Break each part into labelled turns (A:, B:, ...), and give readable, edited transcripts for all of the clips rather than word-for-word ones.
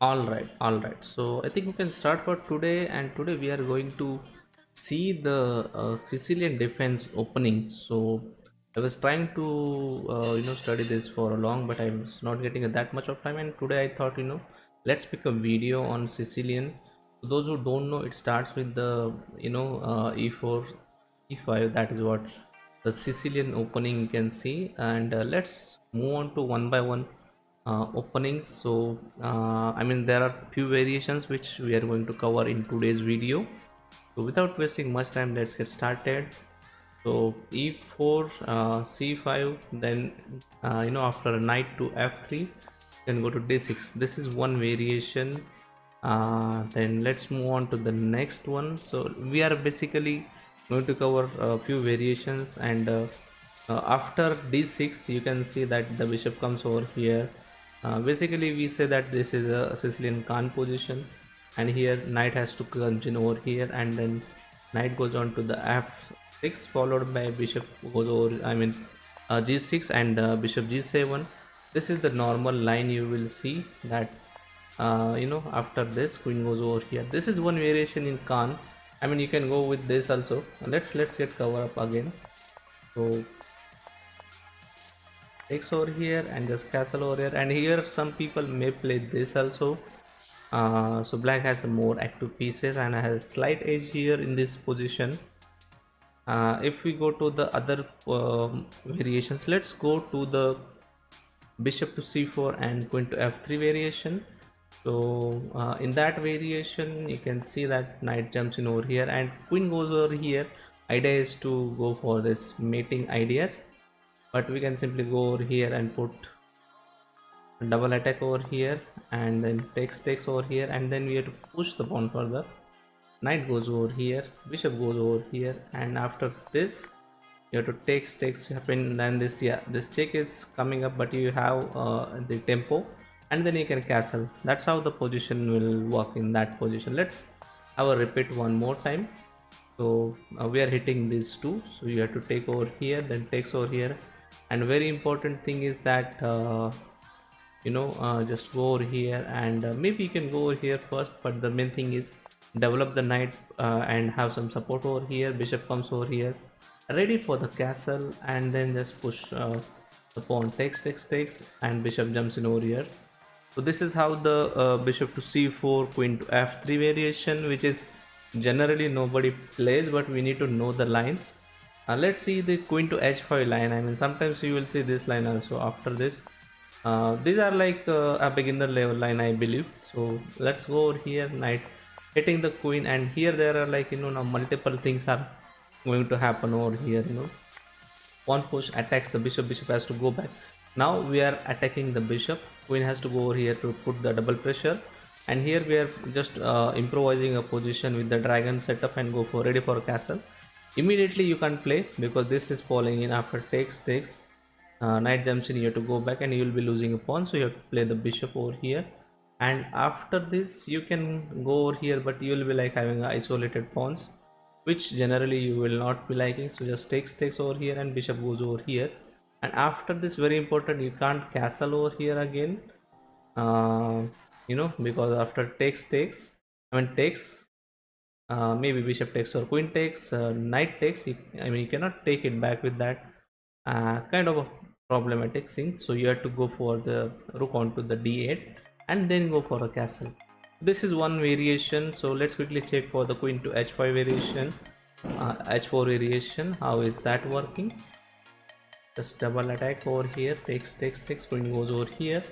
A: All right. So I think we can start for today, and today we are going to see the Sicilian Defense Opening. So I was trying to study this for a long, but I was not getting that much of time. And today I thought let's pick a video on Sicilian. For those who don't know, it starts with the e4, e5. That is what the Sicilian opening you can see, and let's move on to one by one openings. So I mean there are few variations which we are going to cover in today's video. So without wasting much time, let's get started. So e4, c5, then after knight to f3, then go to d6. This is one variation. Then let's move on to the next one. So we are basically going to cover a few variations, and after d6 you can see that the bishop comes over here. Basically we say that this is a Sicilian Khan position, and here knight has to continue over here, and then knight goes on to the f6, followed by bishop goes over, g6, and bishop g7. This is the normal line. You will see that after this queen goes over here. This is one variation in Khan. I mean you can go with this also. Let's get cover up again. So takes over here and just castle over here, and here some people may play this also. So black has more active pieces and has slight edge here in this position. If we go to the other variations, let's go to the bishop to c4 and queen to f3 variation. So in that variation you can see that knight jumps in over here and queen goes over here. Idea is to go for this mating ideas, but we can simply go over here and put double attack over here, and then takes over here, and then we have to push the pawn further. Knight goes over here, bishop goes over here, and after this you have to takes happen. Then this check is coming up, but you have the tempo, and then you can castle. That's how the position will work in that position. Let's have a repeat one more time. So we are hitting these two, so you have to take over here, then takes over here. And very important thing is that just go over here, and maybe you can go over here first, but the main thing is develop the knight and have some support over here. Bishop comes over here ready for the castle, and then just push the pawn takes, and bishop jumps in over here. So this is how the bishop to c4 queen to f3 variation, which is generally nobody plays, but we need to know the line. Let's see the queen to h5 line. I mean sometimes you will see this line also. After this these are like a beginner level line, I believe. So let's go over here, knight hitting the queen, and here there are like now multiple things are going to happen over here. Pawn push attacks the bishop has to go back. Now we are attacking the bishop, queen has to go over here to put the double pressure, and here we are just improvising a position with the dragon setup and go for ready for a castle. Immediately you can't play because this is falling in. After takes knight jumps in, you have to go back and you will be losing a pawn, so you have to play the bishop over here. And after this you can go over here, but you will be like having isolated pawns, which generally you will not be liking. So just takes over here, and bishop goes over here. And after this, very important, you can't castle over here again, uh, because after takes, maybe bishop takes or queen takes, knight takes. You cannot take it back with that. Kind of a problematic thing. So you have to go for the rook onto the d8 and then go for a castle. This is one variation. So let's quickly check for the queen to h5 variation, h4 variation. How is that working? Just double attack over here, takes, queen goes over here,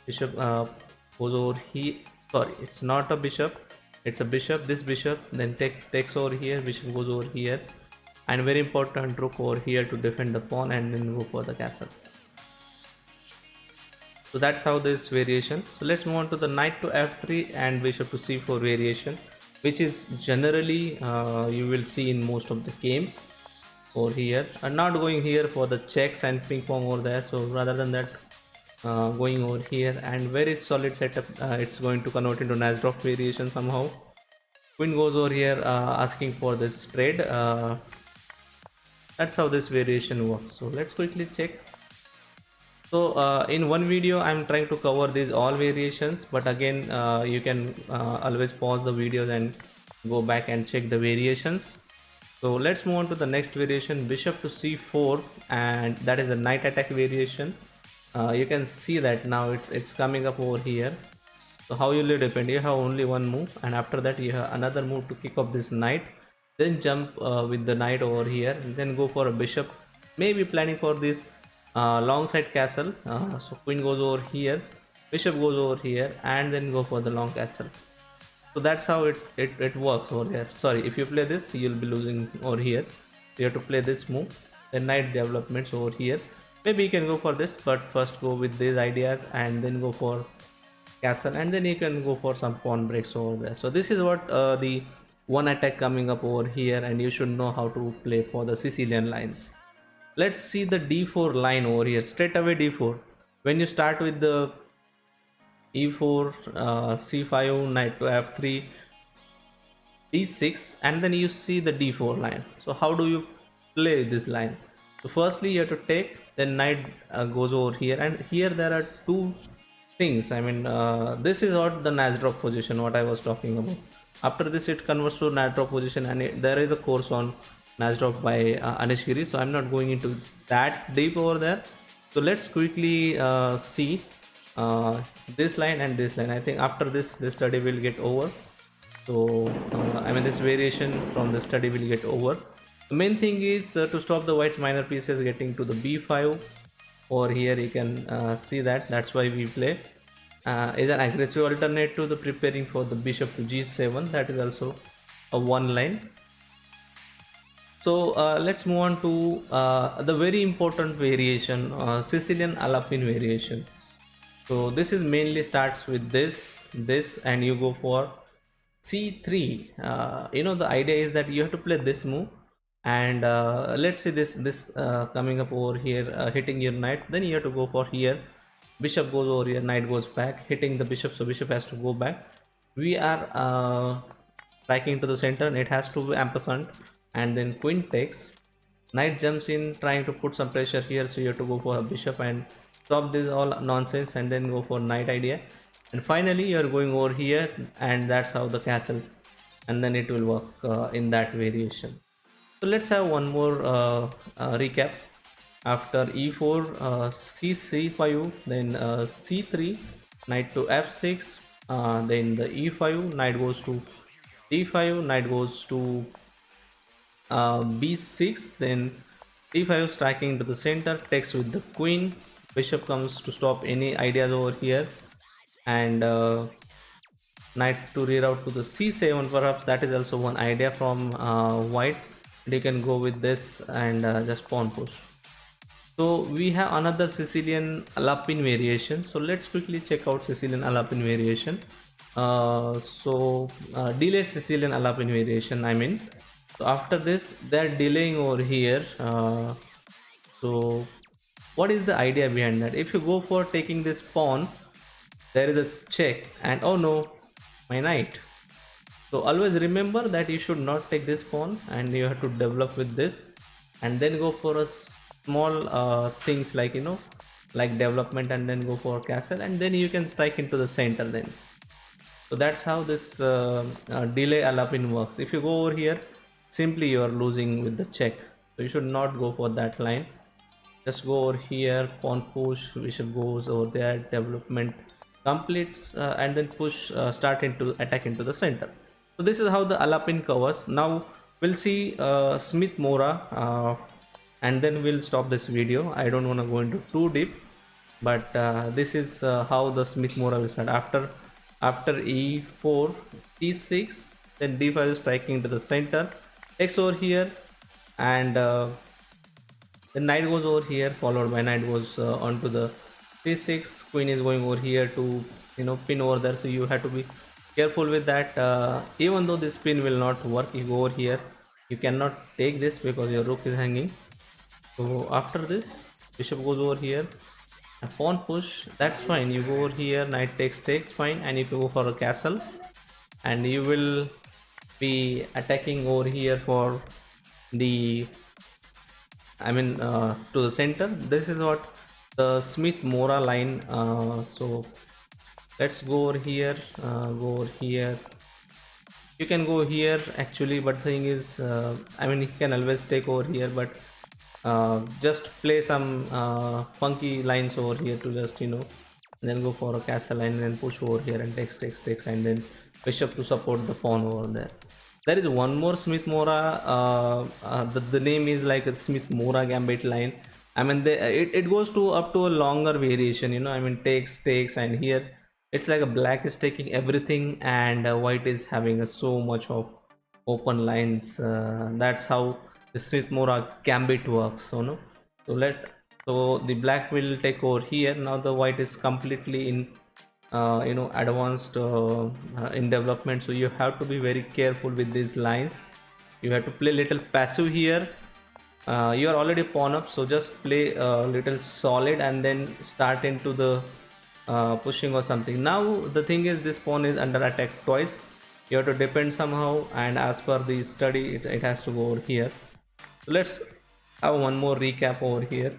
A: bishop goes over here. Sorry, it's not a bishop, it's a bishop. This bishop then takes over here, bishop goes over here, and very important, rook over here to defend the pawn, and then go for the castle. So that's how this variation. So let's move on to the knight to f3 and bishop to c4 variation, which is generally you will see in most of the games over here. I'm not going here for the checks and ping pong over there, so rather than that, going over here, and very solid setup. It's going to convert into Najdorf variation somehow. Queen goes over here asking for this trade. That's how this variation works. So let's quickly check. So in one video I'm trying to cover these all variations, but again you can always pause the videos and go back and check the variations. So let's move on to the next variation, bishop to c4, and that is the knight attack variation. You can see that now it's coming up over here. So how you will depend, you have only one move, and after that you have another move to kick off this knight, then jump with the knight over here, and then go for a bishop, maybe planning for this long side castle. So queen goes over here, bishop goes over here, and then go for the long castle. So that's how it works over here. Sorry, if you play this you'll be losing over here. You have to play this move, then knight developments over here. Maybe you can go for this, but first go with these ideas and then go for castle, and then you can go for some pawn breaks over there. So this is what the one attack coming up over here, and you should know how to play for the Sicilian lines. Let's see the d4 line over here. Straight away d4, when you start with the e4, c5, knight to f3, d6, and then you see the d4 line. So how do you play this line? So firstly you have to take, then knight goes over here, and here there are two things. I mean, this is what the Najdrop position, what I was talking about. After this it converts to Najdrop position, and there is a course on Najdrop by Anish Giri, so I'm not going into that deep over there. So let's quickly see this line and this line. I think after this study will get over. So I mean, this variation from the study will get over. The main thing is to stop the white's minor pieces getting to the b5. Over here you can see that, that's why we play is an aggressive alternate to the preparing for the bishop to g7. That is also a one line. So let's move on to the very important variation, Sicilian Alapin variation. So this is mainly starts with this, and you go for c3. The idea is that you have to play this move, and let's say this coming up over here, hitting your knight, then you have to go for here, bishop goes over here, knight goes back, hitting the bishop, so bishop has to go back. We are striking to the center, and it has to be ampersand, and then queen takes, knight jumps in trying to put some pressure here, so you have to go for a bishop and stop this all nonsense, and then go for knight idea, and finally you are going over here, and that's how the castle, and then it will work in that variation. So let's have one more recap. After e4, c5, then c3, knight to f6, then the e5, knight goes to d5, knight goes to b6, then d5 striking to the center, takes with the queen, bishop comes to stop any ideas over here, and knight to reroute to the c7. Perhaps that is also one idea from white. You can go with this and just pawn push. So we have another Sicilian Alapin variation. So let's quickly check out Sicilian Alapin variation. Delayed Sicilian Alapin variation, I mean. So after this they're delaying over here. So what is the idea behind that? If you go for taking this pawn, there is a check, and oh no, my knight. So always remember that you should not take this pawn, and you have to develop with this, and then go for a small things like like development, and then go for castle, and then you can strike into the center then. So that's how this delay Alapin works. If you go over here, simply you are losing with the check, so you should not go for that line. Just go over here, pawn push, bishop goes over there, development completes, and then push, start into attack into the center. So this is how the Alapin covers. Now we'll see Smith Mora, and then we'll stop this video. I don't want to go into too deep, but this is how the Smith Mora will start. After e4, e6, then d5 striking to the center, takes over here, and the knight goes over here, followed by knight goes onto the c6. Queen is going over here to pin over there, so you have to be careful with that. Even though this pin will not work, you go over here, you cannot take this because your rook is hanging. So after this, bishop goes over here, a pawn push, that's fine. You go over here, knight takes, fine, and if you go for a castle, and you will be attacking over here for the to the center. This is what the Smith Mora line. So let's go over here, go over here. You can go here actually, but thing is, I mean, you can always take over here, but just play some funky lines over here to just, you know, then go for a castle line and then push over here and takes, and then bishop to support the pawn over there. There is one more Smith Mora. The name is like a Smith Mora gambit line. I mean, it goes to up to a longer variation. You know, I mean, takes, and here it's like a black is taking everything, and white is having so much of open lines. That's how the Smith Mora gambit works. So no, so the black will take over here. Now the white is completely in you know, advanced in development, so you have to be very careful with these lines. You have to play little passive here. You are already pawn up, so just play a little solid and then start into the pushing or something. Now the thing is, this pawn is under attack twice. You have to depend somehow, and as per the study, it has to go over here. So let's have one more recap over here.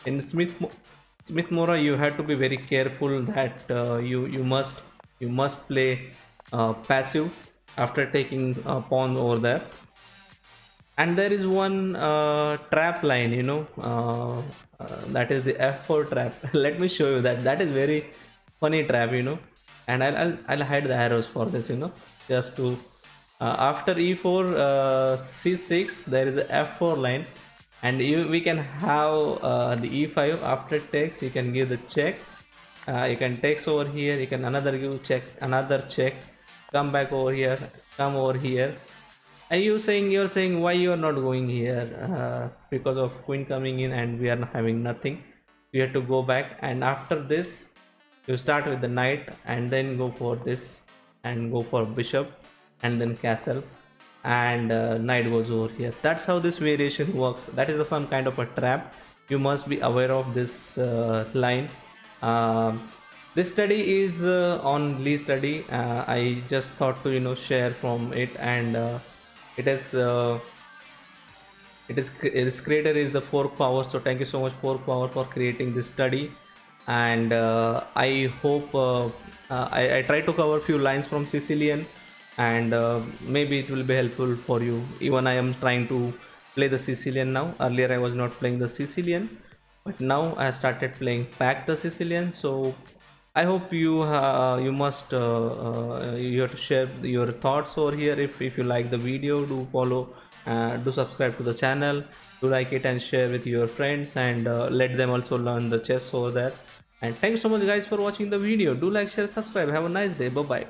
A: In Smith Mora, you have to be very careful that you must play passive after taking pawn over there. And there is one trap line, you know, that is the F4 trap. Let me show you that. That is very funny trap, you know, and I'll hide the arrows for this, you know, just to after E4 C6 there is a F4 line, and we can have the E5. After takes, you can give the check. You can takes over here, you can another give check, another check, come back over here, come over here. And you're saying why you are not going here? Because of queen coming in and we are having nothing. You have to go back, and after this you start with the knight and then go for this and go for bishop and then castle, and knight goes over here. That's how this variation works. That is a fun kind of a trap. You must be aware of this line. This study is on Lee study. I just thought to, you know, share from it, and its creator is the Fork Power. So thank you so much, Fork Power, for creating this study. And I hope I try to cover a few lines from Sicilian, and maybe it will be helpful for you. Even I am trying to play the Sicilian now. Earlier I was not playing the Sicilian, but now I started playing back the Sicilian. So I hope you must you have to share your thoughts over here. If you like the video, do follow, do subscribe to the channel, do like it and share with your friends, and let them also learn the chess over there. And thank you so much guys for watching the video. Do like, share, subscribe. Have a nice day. Bye bye.